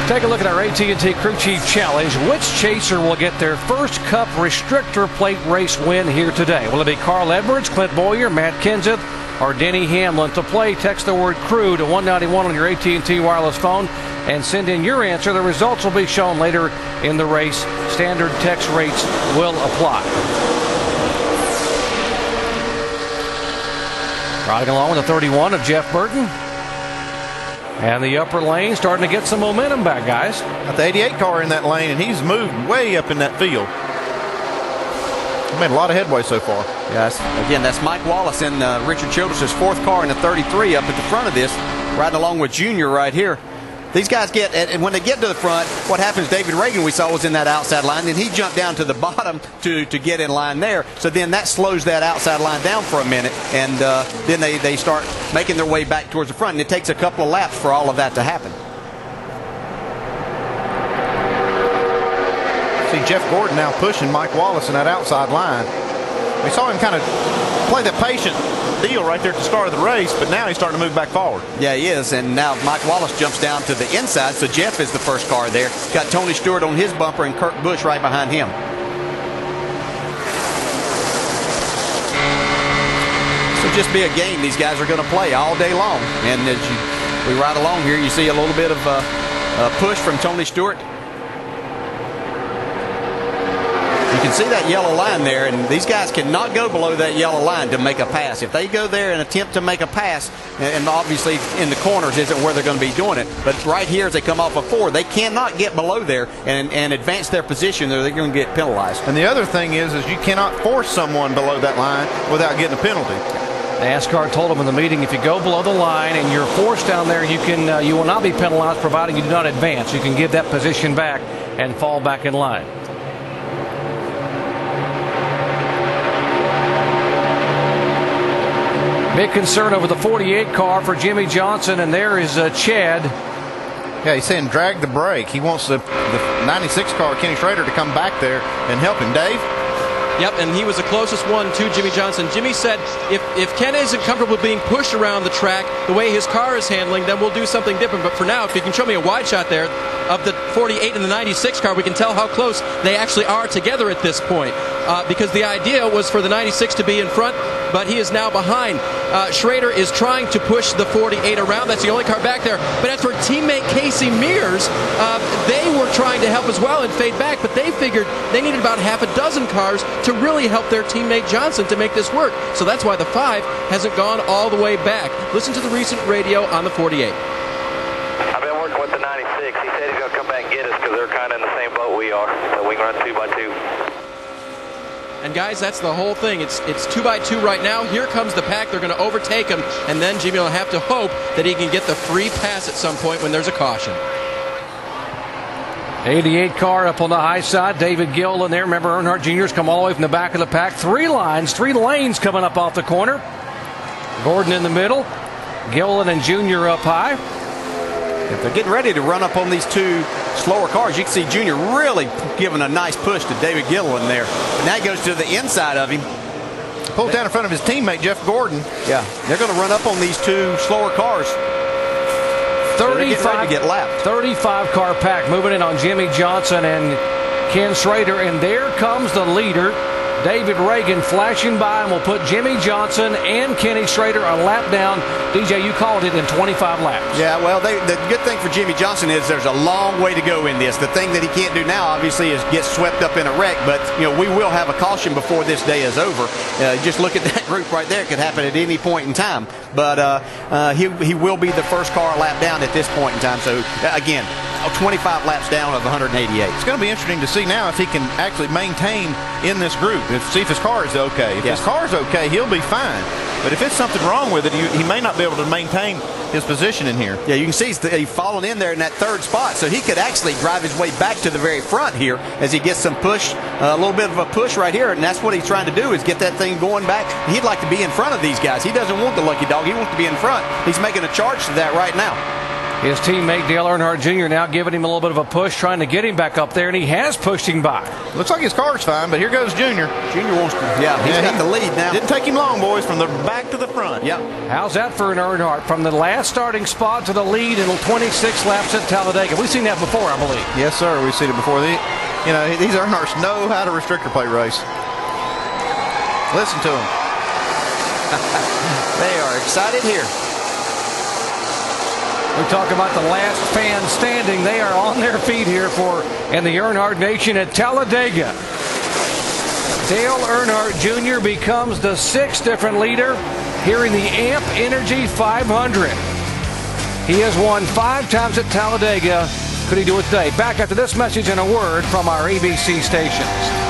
Take a look at our AT&T Crew Chief Challenge. Which chaser will get their first Cup Restrictor Plate race win here today? Will it be Carl Edwards, Clint Boyer, Matt Kenseth, or Denny Hamlin? To play, text the word CREW to 191 on your AT&T wireless phone and send in your answer. The results will be shown later in the race. Standard text rates will apply. Riding along with the 31 of Jeff Burton. And the upper lane starting to get some momentum back, guys. Got the 88 car in that lane, and he's moved way up in that field. Made a lot of headway so far. Yes. Again, that's Mike Wallace in Richard Childress' fourth car in the 33 up at the front of this, riding along with Junior right here. These guys get, and when they get to the front, what happens, David Reagan we saw was in that outside line, then he jumped down to the bottom to get in line there. So then that slows that outside line down for a minute, and then they start making their way back towards the front, and it takes a couple of laps for all of that to happen. See Jeff Gordon now pushing Mike Wallace in that outside line. We saw him kind of play the patient deal right there at the start of the race, but now he's starting to move back forward. Yeah, he is, and now Mike Wallace jumps down to the inside, so Jeff is the first car there. Got Tony Stewart on his bumper and Kurt Busch right behind him. So just be a game these guys are going to play all day long, and as we ride along here, you see a little bit of a push from Tony Stewart. You can see that yellow line there, and these guys cannot go below that yellow line to make a pass. If they go there and attempt to make a pass, and obviously in the corners isn't where they're going to be doing it, but right here as they come off of 4, they cannot get below there and advance their position, or they're going to get penalized. And the other thing is you cannot force someone below that line without getting a penalty. NASCAR told them in the meeting, if you go below the line and you're forced down there, you will not be penalized provided you do not advance. You can give that position back and fall back in line. Big concern over the 48 car for Jimmy Johnson, and there is Chad. Yeah, he's saying drag the brake. He wants the 96 car, Kenny Schrader, to come back there and help him. Dave? Yep, and he was the closest one to Jimmy Johnson. Jimmy said, if Ken isn't comfortable being pushed around the track the way his car is handling, then we'll do something different. But for now, if you can show me a wide shot there of the 48 and the 96 car, we can tell how close they actually are together at this point. Because the idea was for the 96 to be in front, but he is now behind. Schrader is trying to push the 48 around. That's the only car back there. But as for teammate Casey Mears, they were trying to help as well and fade back, but they figured they needed about half a dozen cars to really help their teammate Johnson to make this work. So that's why the 5 hasn't gone all the way back. Listen to the recent radio on the 48. I've been working with the 96. He said he's going to come back and get us because they're kind of in the same boat we are. So we can run 2 by 2. And guys, that's the whole thing. It's 2 by 2 right now. Here comes the pack. They're going to overtake him, and then Jimmy will have to hope that he can get the free pass at some point when there's a caution. 88 car up on the high side. David Gill in there. Remember, Earnhardt Jr.'s come all the way from the back of the pack. 3 lanes coming up off the corner. Gordon in the middle. Gillen and Jr. up high. If they're getting ready to run up on these 2 slower cars, you can see Junior really giving a nice push to David Gilliland there. And that goes to the inside of him. Pulled down in front of his teammate, Jeff Gordon. Yeah, they're going to run up on these 2 slower cars. 35 to get lapped. 35 car pack moving in on Jimmy Johnson and Ken Schrader. And there comes the leader, David Reagan, flashing by, and will put Jimmy Johnson and Kenny Schrader a lap down. DJ, you called it in 25 laps. Yeah, well, the good thing for Jimmy Johnson is there's a long way to go in this. The thing that he can't do now, obviously, is get swept up in a wreck. But, we will have a caution before this day is over. Just look at that group right there. It could happen at any point in time. But he will be the first car lap down at this point in time. So, again, 25 laps down of 188. It's going to be interesting to see now if he can actually maintain in this group. See if his car is okay. If his car is okay, he'll be fine. But if it's something wrong with it, he may not be able to maintain his position in here. Yeah, you can see he's fallen in there in that 3rd spot, so he could actually drive his way back to the very front here as he gets some push, a little bit of a push right here, and that's what he's trying to do is get that thing going back. He'd like to be in front of these guys. He doesn't want the lucky dog. He wants to be in front. He's making a charge to that right now. His teammate Dale Earnhardt Jr. now giving him a little bit of a push, trying to get him back up there, and he has pushed him by. Looks like his car's fine, but here goes Junior. Junior wants to. Yeah, he's got the lead now. Didn't take him long, boys, from the back to the front. Yep. How's that for an Earnhardt? From the last starting spot to the lead in 26 laps at Talladega. We've seen that before, I believe. Yes, sir. We've seen it before. These Earnhardts know how to restrictor plate race. Listen to them. They are excited here. We talk about the last fan standing. They are on their feet here in the Earnhardt Nation at Talladega. Dale Earnhardt Jr. becomes the 6th different leader here in the AMP Energy 500. He has won 5 times at Talladega. Could he do it today? Back after this message and a word from our ABC stations.